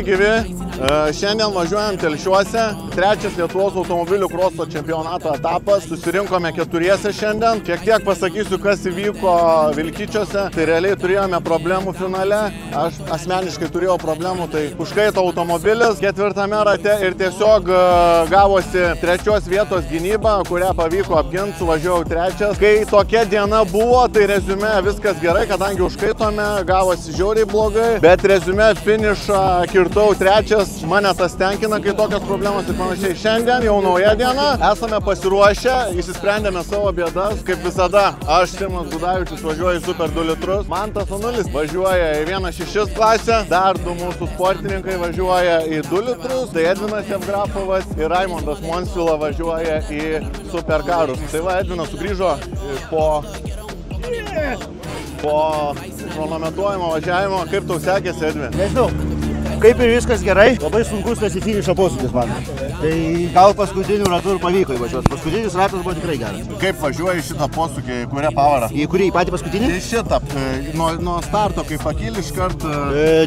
Sveiki gyvi. Šiandien važiuojam Telšiuose. Trečias Lietuvos automobilių kroso čempionato etapas. Susirinkome keturiese šiandien. Šiek tiek pasakysiu, kas įvyko Vilkyčiuose. Tai realiai turėjome problemų finale. Aš asmeniškai turėjau problemų, tai užkaito automobilis ketvirtame rate ir tiesiog gavosi trečios vietos gynyba, kurią pavyko apginti, suvažiavau trečias. Kai tokia diena buvo, tai reziume viskas gerai, kadangi užkaitome, gavosi žiauriai blogai, bet reziume finišą kirtau trečias. Mane tas tenkina, kai tokios problemos ir panašiai. Šiandien jau nauja diena, esame pasiruošę, įsisprendėme savo bėdas. Kaip visada, aš, Simas Gudavičius, važiuoju į Super 2 litrus. Mantas Anulis važiuoja į 1.6 klasę, dar du mūsų sportininkai važiuoja į 2 litrus, tai Edvinas Evgrafovas ir Raimondas Monsvila važiuoja į Super karus. Tai va, Edvinas sugrįžo po chronometruojimo važiavimo. Kaip tau sekėsi, Edvin? Nežinau. Kaip ir viskas gerai, labai sunkus tas į finišo posūkis man. Tai gal paskutinių ratų ir pavyko įvažiuoti. Paskutinis ratas buvo tikrai geras. Kaip važiuoji šitą posūkį, į kurią pavarą? Į kurį, į patį paskutinį? Į šitą, nuo starto, kai pakyli iškart...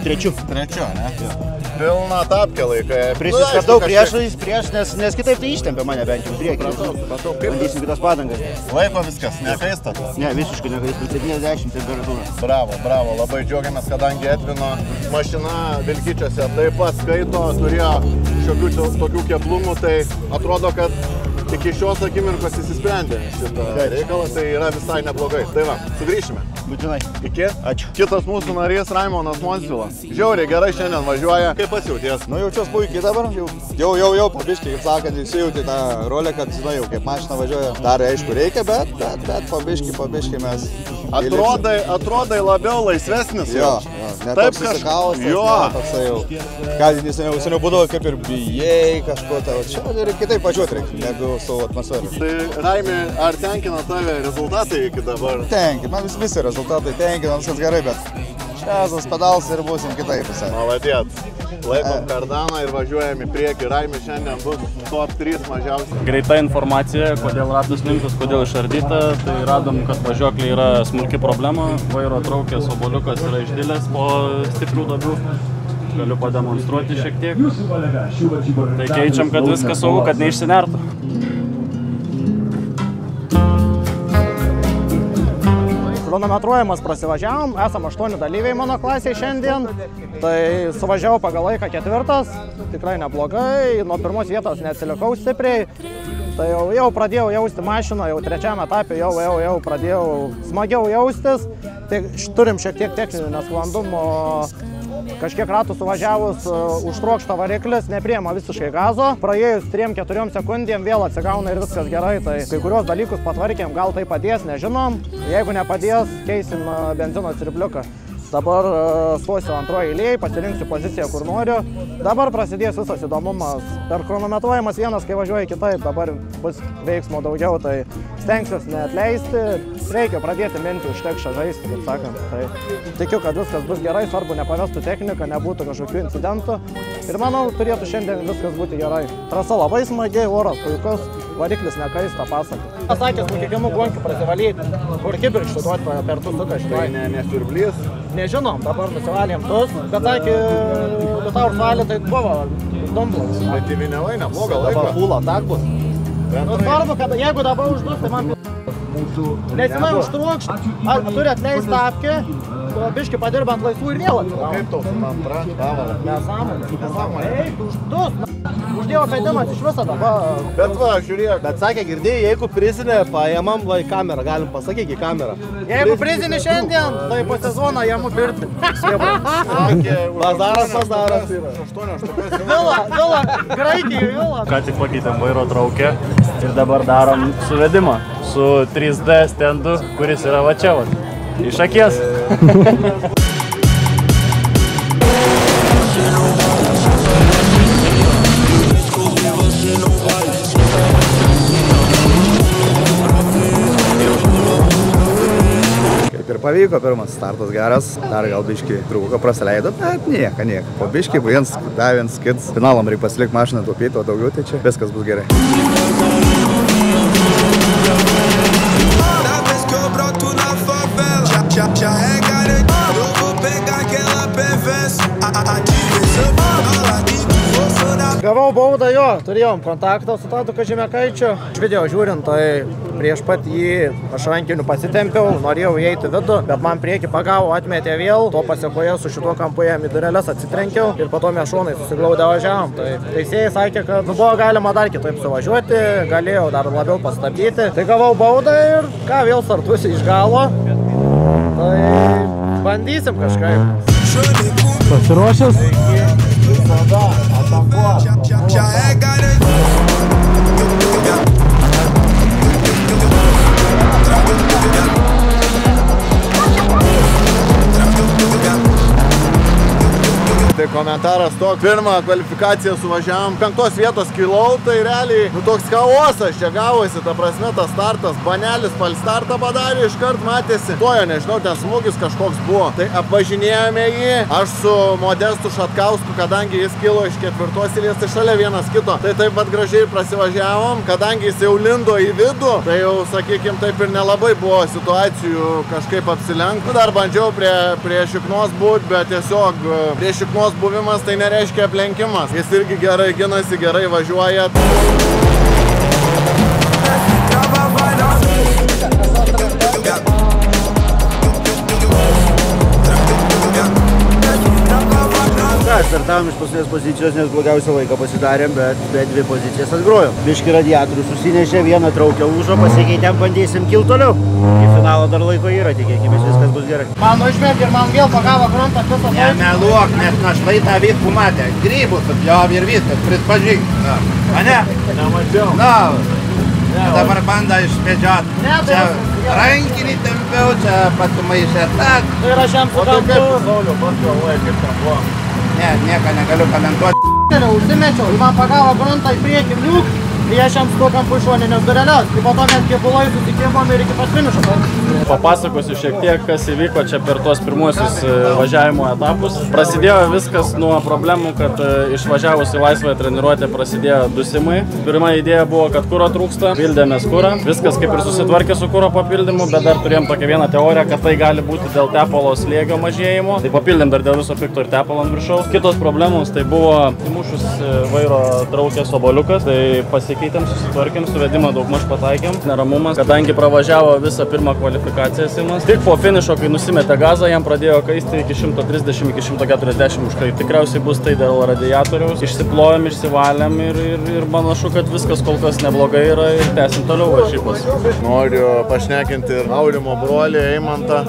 Trečiu. Trečio, ne? Pilna tapkelai, kai... Prisistabdau prieš, nes kitaip tai ištempė mane bent jau priekį. Bandysim kitas padangas. Laiko viskas, nekaista? Ne, visiškai nekaista, 70 temperatūra. Bravo, labai džiaugiamės, kadangi Edvino mašina Vilkyčiuose taip pat skaito, turėjo šiokių tokių keblumų, tai atrodo, kad iki šios akimirkos įsisprendė šitą reikalą, tai yra visai neblogai. Tai va, sugrįšime. Būtinai. Iki? Ačiū. Kitas mūsų narys Raimondas Monsvila. Žiauriai gerai šiandien važiuoja. Kaip pats jauties? Nu, jaučiuos puikiai dabar. Jau pabiškai, kaip sakant, įsijauti tą rolę, kad, jau kaip mašina važiuoja. Dar aišku reikia, bet pabiškai mes... Atrodai labiau laisvesnis. Jo, netoks įsikaustas, netoksai jau. Kadinį seniau būdavo kaip ir bijai kažko, tai čia ir kitaip važiuoti reikia, negu su atmosferu. Tai Raimi, ar tenkina tave rezultatai iki dabar? Tenkina, man visi rezultatai tenkina, viskas gerai, bet šiazas pedals ir būsim kitaip visai. Maladėt. Laikom kardaną ir važiuojam į priekį. Raimi šiandien bus top 3 mažiausiai. Greita informacija, kodėl ratas linktas, kodėl išardyta. Tai radom, kad važiuoklė yra smulki problema. Vairo traukės oboliukas yra išdilęs po stiprių duobių. Galiu pademonstruoti šiek tiek. Tai keičiam, kad viskas saugu, kad neišsinertų. Chronometruojamas prasivažiavom, esam 8 dalyviai mano klasėje šiandien, tai suvažiavau pagal laiką 4, tikrai neblogai, nuo pirmos vietos neatsilikau stipriai, tai jau pradėjau jausti mašiną, jau trečiame etape jau pradėjau smagiau jaustis, tai turim šiek tiek techninių nesklandumų. Kažkiek ratų suvažiavus užtrokšta variklis, nepriema visiškai gazo. Praėjus 3-4 sekundėm vėl atsigauna ir viskas gerai. Tai kai kurios dalykus patvarkėm, gal tai padės, nežinom. Jeigu nepadės, keisim benzino siurbliuką. Dabar stosiu antroje eilėje, pasirinksiu poziciją, kur noriu. Dabar prasidės visas įdomumas. Per chronometruojamas vienas, kai važiuoja kitaip, dabar bus veiksmo daugiau, tai stengsiuos neatleisti. Reikia pradėti minti, užtekšą žaisti, kaip sakant. Tai tikiu, kad viskas bus gerai, svarbu nepavestų techniką, nebūtų kažkokių incidentų. Ir manau, turėtų šiandien viskas būti gerai. Trasa labai smagi, oras puikus, variklis nekaista, pasaka. Pasakęs, nu kiekvienų gonkių prasivalyti, kur kibirkštų duoti per tų suką štai. Nesiurblys? Nežinom, dabar nusivalėm tus, bet sakė, Liutaur valė, tai buvo dumblas. Bet įviniavai neblogą laiką. Dabar full attack bus. Nu, svarbu, kad jeigu dabar uždus, tai man nesimai užtrukšt, turi atleist tapkę, biškį padirbant laisvų ir vėl atsigauna. Kaip tau su antra pavarą? Nesąmonė. Eik, uždus, uždėjo pėdimas iš viso dabar. Bet va, žiūrėk. Bet sakė, girdėjai, jeigu prizinę paėmam, va į kamerą, galim pasakyti į kamerą. Jeigu prizinį šiandien, tai po sezoną jam upirti. Bazaras yra. Vila, Graikijai vila. Ką tik pakeitėm vairo traukę ir dabar darom suvedimą su 3D stendu, kuris yra va čia, iš akies. Kaip ir pavyko, pirmas startas geras, dar gal biškį trūko prasileido, bet nieko. Po biškį, viens kits, finalam reikia pasilikti mašiną taupyti, o daugiau tai čia viskas bus gerai. Já é garantido. Gavau baudą jo, turėjom kontaktą su Tadu Kažemekaičiu. Iš video žiūrint, tai prieš pat jį aš rankiniu pasitempiau, norėjau įeiti vidų, bet man priekį pagavo, atmetė vėl, to pasiekoje su šituo kampu jam į dureles atsitrenkiau ir po to mes šonai susiglaudę važiavom. Tai teisėjai sakė, kad buvo galima dar kitaip suvažiuoti, galėjau dar labiau pastabdyti. Tai gavau baudą ir ką, vėl startusi iš galo. Tai bandysim kažkaip. Pasiruošęs? Visada atakuot. Tai komentaras toks, pirmą kvalifikaciją suvažiavom, 5 vietos kilau, tai realiai, toks chaosas čia gavosi, ta prasme, tas startas, banelis falstartą padarė, iškart matėsi, tojo, nežinau, ten smūgis kažkoks buvo, tai apvažinėjome jį, aš su Modestu Šatkausku, kadangi jis kilo iš 4 eilės, tai šalia vienas kito, tai taip pat gražiai prasivažiavom, kadangi jis jau lindo į vidų, tai jau, sakykim, taip ir nelabai buvo situacijų kažkaip apsilenkti, dar bandžiau prie šiknos būt, bet tiesiog prie šiknos buvimas tai nereiškia aplenkimas. Jis irgi gerai ginasi, gerai važiuoja. Startavom iš paskutinės pozicijos, nes blogiausią laiką pasidarėm, bet 2 pozicijas atgrojom. Biški radiatorių susinešė, vieną traukę lūžo, pasikeitėm, bandysim kilt toliau. Į finalą dar laiko yra, tikėkimės, viskas bus gerai. Man išmetė ir man vėl pagavo gruntą visą tai. Nemeluok, nes našlai tą viskų matė. Grybus apjov ir viskas, prispažink. Ane? Nemačiau. Na, dabar banda išmedžiot. Čia rankinį tempiau, čia patumaišė tak. Tai yra šiam sukampu. Sauliau, pasvaloja, kaip ten buvo. Ne, nieko negaliu komentuoti. Užsimečiau, man pagavo gruntą į priekį liuk. Tai aš jam su tuo kampu išoninės dureles. Tai po to mes kėbulai susikėmom ir iki pat finišo. Papasakosiu šiek tiek, kas įvyko čia per tuos pirmuosius važiavimo etapus. Prasidėjo viskas nuo problemų, kad išvažiavus į laisvąją treniruotę prasidėjo dusimai. Pirma idėja buvo, kad kuro trūksta, pildėmės kurą. Viskas kaip ir susitvarkė su kuro papildymu, bet dar turėjom tokią vieną teoriją, kad tai gali būti dėl tepalo slėgio mažėjimo. Tai papildėm dar dėl viso pikto ir tepalo ant viršaus. Kitos problemos tai buvo įmušus vairo traukės oboliukas, tai pasikeitėm, susitvarkėm, suvedimą daugmaž pataikėm. Neramumas, kadangi pravažiavo visą pirmą kvalifikaciją Simas. Tik po finišo, kai nusimetė gazą, jam pradėjo kaisti iki 130, iki 140 užkait. Tikriausiai bus tai dėl radiatoriaus. Išsiplojom, išsivalėm ir panašu, kad viskas kol kas neblogai yra ir tęsim toliau varžybas. Noriu pašnekinti ir Aurimo brolį Eimantą,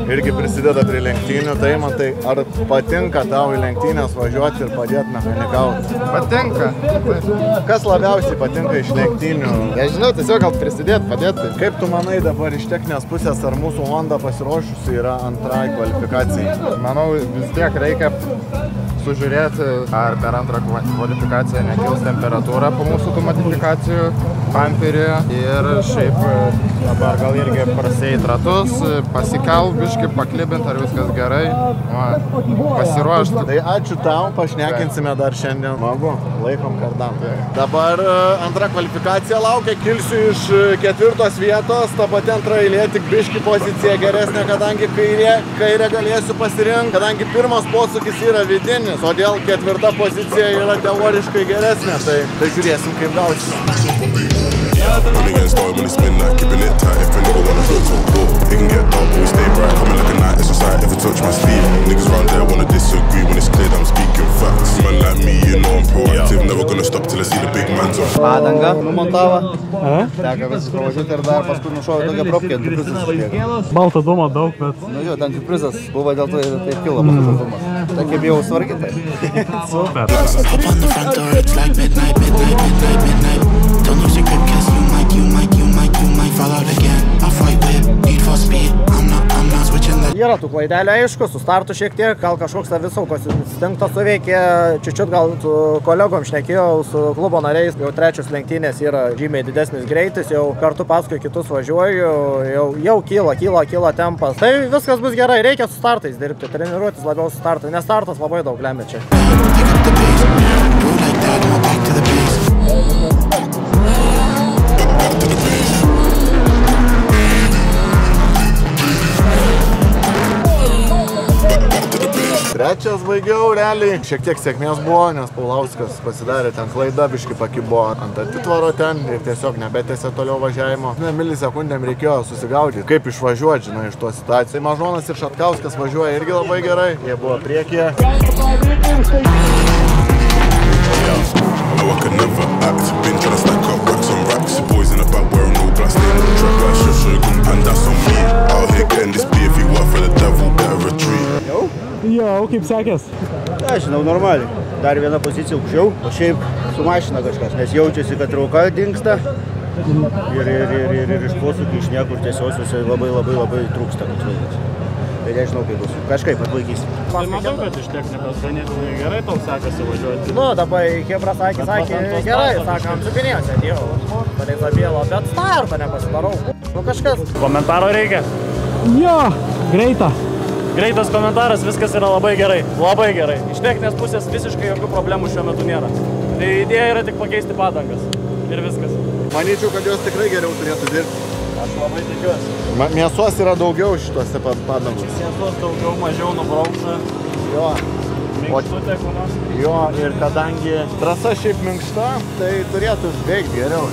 irgi prisideda prie lenktynių. Tai Eimantai, ar patinka tau į lenktynės važiuoti ir padėti mechanikauti? Patinka. Kas labiausiai patinka iš lenktynių? Nežinau, tiesiog gal prisidėti, padėti. Kaip tu manai dabar iš techninės pusės, ar mūsų Honda pasiruošusi yra antrai kvalifikacijai? Manau, vis tiek reikia sužiūrėti, ar per antrą kvalifikaciją nekils temperatūra po mūsų tų modifikacijų bamperį ir šiaip dabar gal irgi praseit ratus, pasikelt biškį, paklibint, ar viskas gerai, pasiruošti. Tai ačiū tau, pašnekinsime dar šiandien. Smagu, laikom kardam. Dabar antra kvalifikacija laukia, kilsiu iš 4 vietos, ta pati antra eilė, tik biškį pozicija geresnė, kadangi kairę galėsiu pasirinkti, kadangi pirmas posūkis yra vidinis, todėl 4 pozicija yra teoriškai geresnė, tai žiūrėsim kaip gausis. Running against started when it's midnight, keeping it tight. If a nigga wanna go to a war, it can get dark, but we stay bright. Coming like a night, it's inside. If I touch my sleeve, niggas round there wanna disagree when it's clear that I'm speaking facts. Man like me, you know I'm proactive, never gonna stop till I see the big man's on. Padangą numontavo. Teko visą pravažiuoti ir dar paskui nušovė tokią propkę, antiprizas išlieka. Balto dūmo daug, bet... Nu jo, antiprizas buvo dėl to ir taip kilo balto dūmas. Tokie bijau svarkyti. Super. Yra tų klaidelių, aišku, su startu šiek tiek, gal kažkoks savisaugos instinktas suveikė, čiut gal su kolegom šnekėjau, su klubo nariais, jau 3 lenktynės yra žymiai didesnis greitis, jau kartu paskui kitus važiuoju, jau kyla tempas. Tai viskas bus gerai, reikia su startais dirbti, treniruotis labiau su startais, nes startas labai daug lemia čia. trečias baigiau realiai. Šiek tiek sėkmės buvo, nes Paulauskas pasidarė ten klaidą, biškį pakibo ant atitvaro ten ir tiesiog nebetėsė toliau važiavimo. Milisekundėm reikėjo susigaudyti, kaip išvažiuoti, žinai, iš tos situacijos. Mažonas ir Šatkauskas važiuoja irgi labai gerai, jie buvo priekyje. I could never act, been trying to stack up racks on racks. Boys in the back wearing all black, staying on the track like Shogun, and that's on me. Out here getting this beef, you work for the devil, better retreat. Jo, kaip sekės? Žinau, normaliai. Dar viena pozicija aukščiau, o šiaip su mašina kažkas, nes jaučiasi, kad trauka dingsta ir iš posūkių iš niekur tiesiosiuose labai trūksta toks laikas. Tai nežinau, kaip bus. Kažkaip atlaikysim. Tai matau, kad iš technikos ganėtinai gerai tau sekasi važiuoti. Nu, dabar Hebra sakė, gerai, sakam, supinėjose, dėjau. Tai zabėlo, bet startą nepasidarau. Nu, kažkas. Komentaro reikia? Jo, greita. Greitas komentaras, viskas yra labai gerai. Labai gerai. Iš techninės pusės visiškai jokių problemų šiuo metu nėra. Tai idėja yra tik pakeisti padangas. Ir viskas. Manyčiau, kad jos tikrai geriau turėtų dirbti. Aš labai tikiuosi. Mėsos yra daugiau šituose padangos. Mėsos daugiau, mažiau nubraukta. Jo. Minkštutė, kuna. Jo, ir kadangi trasa šiaip minkšta, tai turėtų veikti geriau.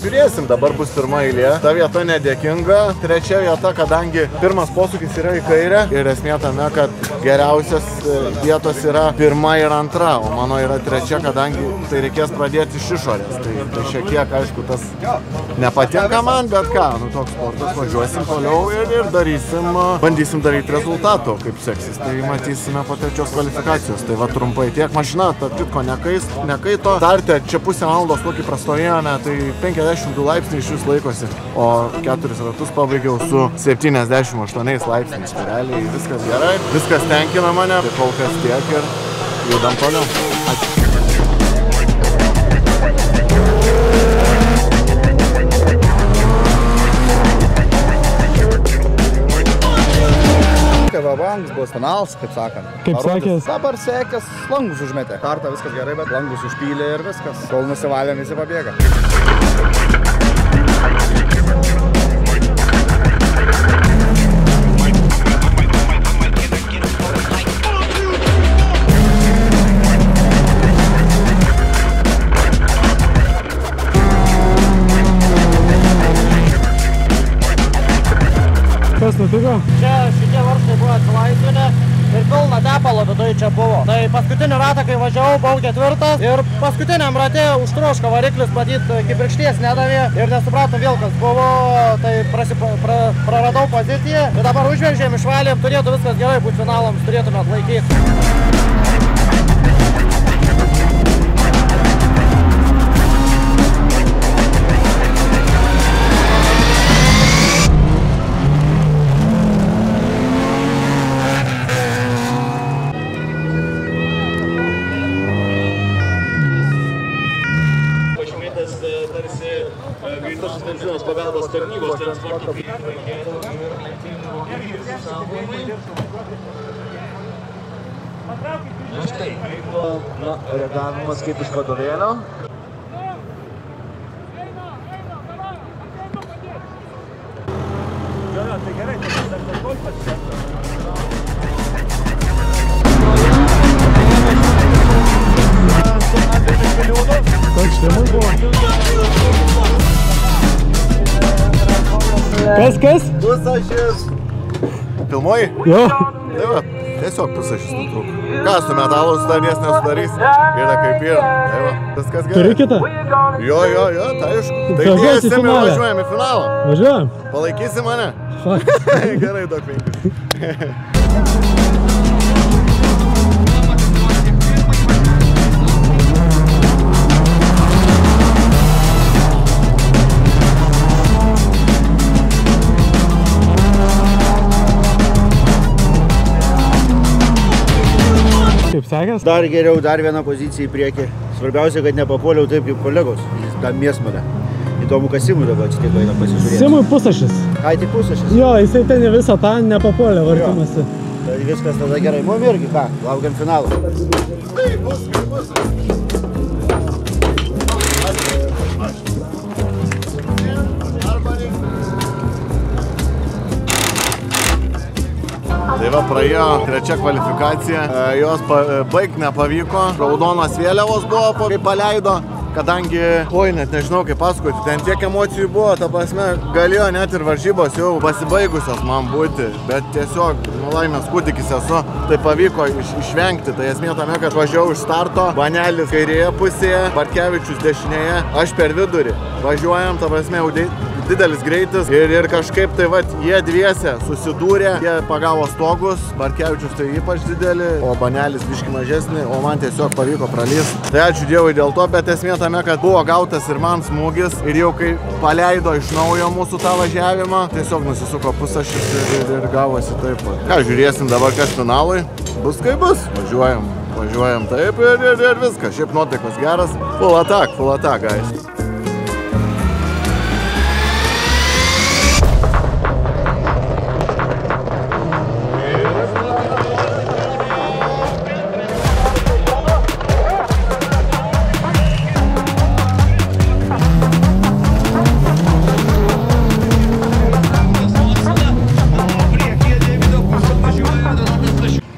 Žiūrėsim, dabar bus pirma eilė. Ta vieta nedėkinga. Trečia vieta, kadangi pirmas posūkis yra į kairę. Ir esmė tame, kad geriausias vietos yra pirma ir antra, o mano yra trečia, kadangi tai reikės pradėti iš išorės. Tai šiek tiek, aišku, tas nepatinka man, bet ką, nu toks sportas, važiuosim toliau ir darysim, bandysim daryti rezultatų, kaip seksis. Tai matysime po trečios kvalifikacijos. Tai va trumpai tiek mašina, tarp kitko nekaito. Starte čia pusę valandos tokį prastovėjome, tai 52 laipsniai iš vis laikosi, o 4 ratus pabaigiau su 78 laipsniais. Tai realiai viskas gerai, viskas tenkina mane, tai kol kas tiek ir judam toliau. Ačiū. Vabangas bus finalas, kaip sakant. Kaip sekės? Dabar sekės, langus užmetė. Kartą viskas gerai, bet langus užpylė ir viskas. Kol nusivalėm, visi pabėga. Kas nutiko? Čia šitie varžtai buvo atsilaisvinę ir pilna tepalo viduje čia buvo. Tai paskutinį ratą, kai važiavau, buvau 4 ir paskutiniam rate užtroško variklis, matyt, kibirkšties nedavė ir nesupratom vėl, kas buvo, tai praradau poziciją. Ir dabar užveržėm, išvalėm, turėtų viskas gerai būti finalams, turėtume atlaikyti. Greitosios medicinos pagalbos tarnybos transporto Štai, reagavimas kaip iš vadovėlio. Tai gerai, tai golfas čia. Toks štimui buvo. Kas? Pusašis. Filmuoji? Jo. Tai va, tiesiog pusašis nutrūko. Ką su metalu sudarys, nesudarys? Yra kaip yra. Tai va, viskas gerai. Turi kitą? Jo, tai aišku. Tai Važiuosim dėsim ir važiuojam į finalą. Važiuojam. Palaikysi mane? Gerai, duok 5. Kaip sekės? Dar geriau, dar vieną poziciją į priekį. Svarbiausia, kad nepapuoliau taip kaip kolegos. Tą mėsmalę. Įdomu, kas Simui dabar atsitiko, eina pasižiūrėti. Simui pusašis. Ai, tik pusašis? Jo, jisai ten į visą tą nepapuolė vartimasi. Tai viskas tada gerai. Mum irgi ką, laukiam finalo. Tai bus. tada praėjo trečia kvalifikacija, jos baigti nepavyko, raudonas vėliavos buvo, kai paleido. Kadangi, net nežinau kaip pasakoti, ten tiek emocijų buvo, ta prasme, galėjo net ir varžybos jau pasibaigusios man būti, bet tiesiog, laimės kūdikis esu, tai pavyko išvengti. Tai esmė tame, kad važiavau iš starto, Banelis kairėje pusėje, Bartkevičius dešinėje, aš per vidurį. Važiuojam, ta prasme, didelis greitis ir kažkaip tai jie dviese susidūrė, jie pagavo stogus, Bartkevičius tai ypač didelį, o Banelis biški mažesnį, o man tiesiog pavyko pralysti. Tai ačiū Dievui dėl to, bet esmė tame, kad buvo gautas ir man smūgis ir jau kai paleido iš naujo mūsų tą važiavimą, tiesiog nusisuko pusašis ir gavosi taip. Ką, žiūrėsim dabar kas finalui, bus kaip bus, važiuojam taip ir viskas, šiaip nuotaikos geras, full attack, guys.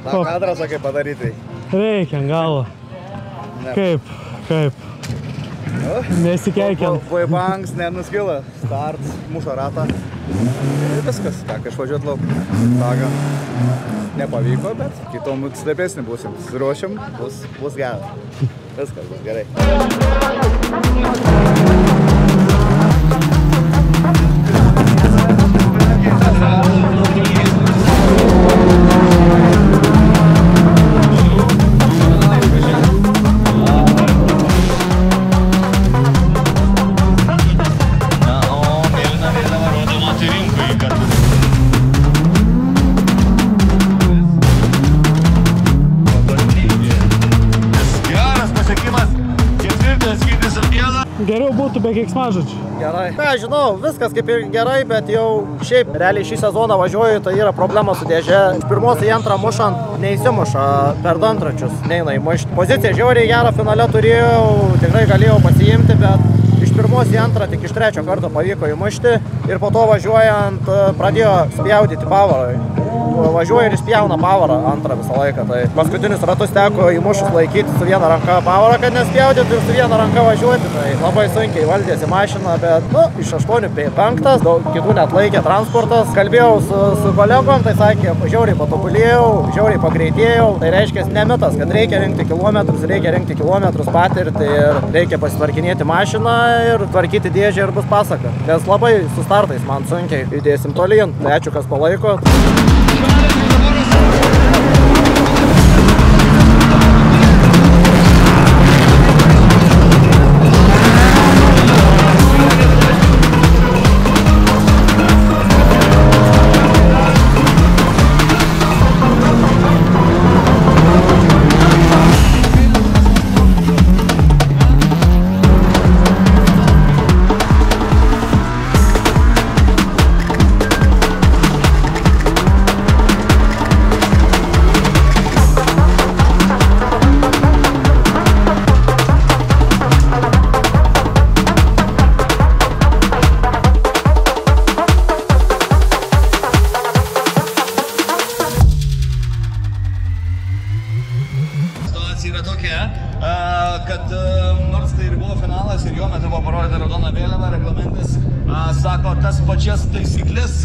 Kadras, kaip padaryti. Reikia galą. Kaip? Nesikeikiant. Vaibanks nenuskila. Start, mušo ratą. Ir viskas. Teka išvažiuot lauk. Taga. Nepavyko, bet kitom stebėsni būsim. Suruošiam, bus gerai. Viskas bus gerai. Geriau būtų be keiksmažodžių. Gerai. Na, žinau, viskas kaip ir gerai, bet jau šiaip realiai šį sezoną važiuoju, tai yra problema su dėže. Iš pirmos į antrą mušant neįsimuša, per du antračius neina įmušti. Poziciją žiauriai gerą finale turėjau, tikrai galėjau pasiimti, bet iš pirmos į antrą tik iš trečio karto pavyko įmušti ir po to važiuojant pradėjo spjaudyti pavarą. Važiuoja ir išpjauna pavarą antrą visą laiką. Tai paskutinius ratus teko įmušus laikyti su viena ranka pavarą, kad nespjaudytų ir su viena ranka važiuoti. Tai labai sunkiai valdėsi mašiną, bet iš 8-5, daug kitų net laikė transportas. Kalbėjau su kolegom, tai sakė, žiauriai patobulėjau, žiauriai pagreitėjau. Tai reiškia nemitas, kad reikia rinkti kilometrus patirti ir reikia pasitvarkinėti mašiną ir tvarkyti dėžę ir bus pasaka. Nes labai su startais man sunkiai judėsim tolyn. Tai ačiū, kas palaiko. Yra tokia, kad nors tai ir buvo finalas ir jo metu buvo parodyta raudona vėliava, reglamentas sako tas pačias taisyklės,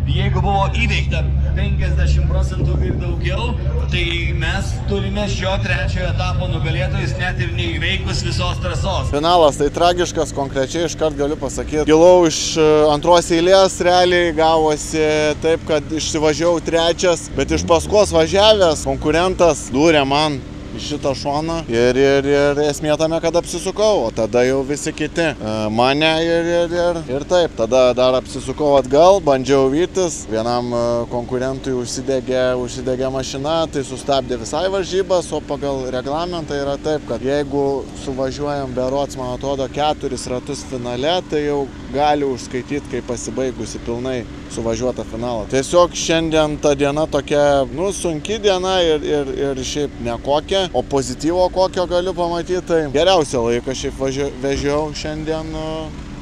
jeigu buvo įveikta 50% ir daugiau, tai mes turime šio trečiojo etapo nugalėtojus net ir neįveikus visos trasos. Finalas tai tragiškas, konkrečiai iškart galiu pasakyti. Gilau iš antros eilės realiai gavosi taip, kad išsivažiavau trečias, bet iš paskos važiavęs konkurentas dūrė man iš šitą šoną ir esmė tame, kad apsisukau, o tada jau visi kiti mane ir taip. Tada dar apsisukau atgal, bandžiau vytis, vienam konkurentui užsidegė mašina, tai sustabdė visai varžybas, o pagal reglamentą yra taip, kad jeigu suvažiuojam berods, man atrodo, 4 ratus finale, tai jau gali užskaityti, kaip pasibaigusi pilnai suvažiuota finalą. Tiesiog šiandien ta diena tokia, sunki diena ir šiaip nekokia, o pozityvo kokio galiu pamatyti, tai geriausią laiką šiaip vežiau šiandien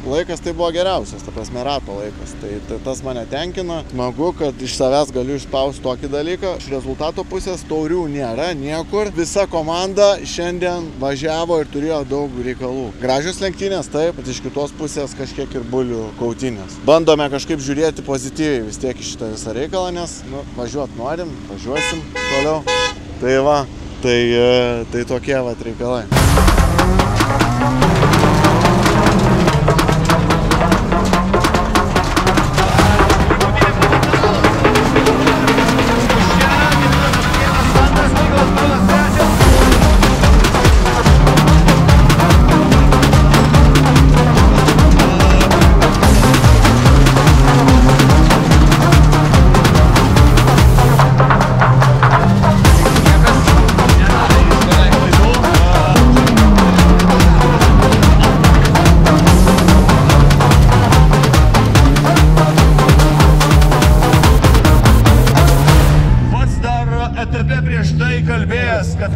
laikas tai buvo geriausias, ta prasme rato laikas. Tai tas mane tenkina. Smagu, kad iš savęs galiu išspausti tokį dalyką. Iš rezultato pusės taurių nėra niekur. Visa komanda šiandien važiavo ir turėjo daug reikalų. Gražios lenktynės, taip, bet iš kitos pusės kažkiek ir bulių kautynės. Bandome kažkaip žiūrėti pozityviai vis tiek į šitą visą reikalą, nes važiuot norim, važiuosim toliau. Tai va, tai tokie vat reikalai.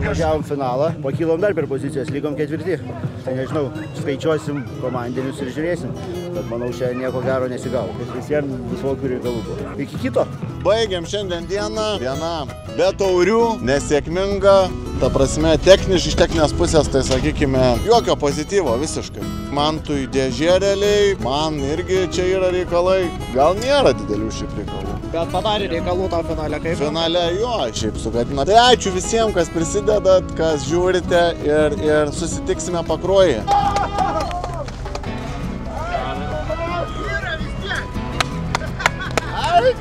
Važiavom finalą, pakilom dar per pozicijas, lygom ketvirti. Tai nežinau, skaičiuosim komandinius ir žiūrėsim, bet manau, šiandien nieko gero nesigavo. Visiems visokių reikalų buvo. Iki kito. Baigiam šiandien dieną. Diena be taurių, nesėkminga. Ta prasme, iš techninės pusės, tai sakykime, jokio pozityvo visiškai. Mantui dėžė realiai, man irgi čia yra reikalai. Gal nėra didelių šiaip reikalų. Bet padarė reikalų tą finale kaip? Finale jo, šiaip sugadina. Tai ačiū visiems, kas prisidedat, kas žiūrite ir susitiksime Pakruojyje. Ai,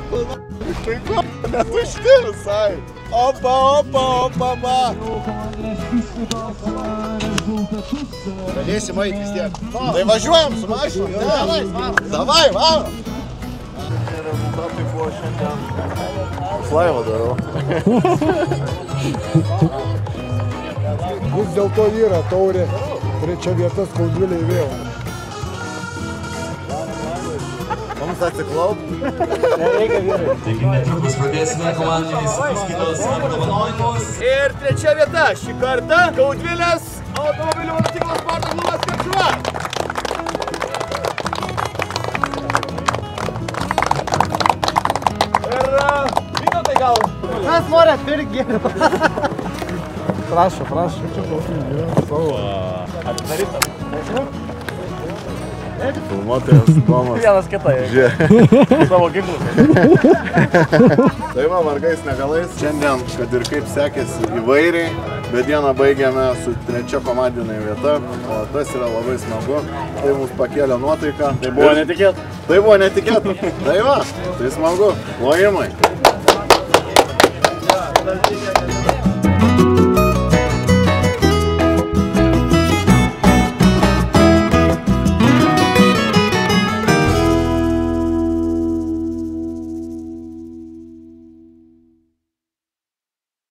netušti visai. Opa, va. Galėsim eit vis tiek. Tai važiuojam su mašinu. Davai, varom. Rezultatai buvo šiandien. Slaivą darau. Vis dėlto yra taurė. Trečia vieta Skaudviliai vėl. Mums atsiklaupt. Nereikia vyrai. Taigi netrukus pradėsime komandiniais įskaitos apdovanojimus. Ir trečia vieta šį kartą Skaudvilės automobilių motociklo sporto klubas Karšuva. Ir vynotai gal. Kas nori atpirkti gėrimą? Prašau. Atidarytas. Filmuotojas Domas. Vienas kitą. Žiūrėk. Savo ginklus. Tai va, vargais negalais. Šiandien, kad ir kaip sekėsi įvairiai, bet dieną baigėme su trečia komandinė vieta, o tas yra labai smagu. Tai mums pakėlė nuotaiką. Tai buvo netikėta. Tai va, tai smagu. Lojimai.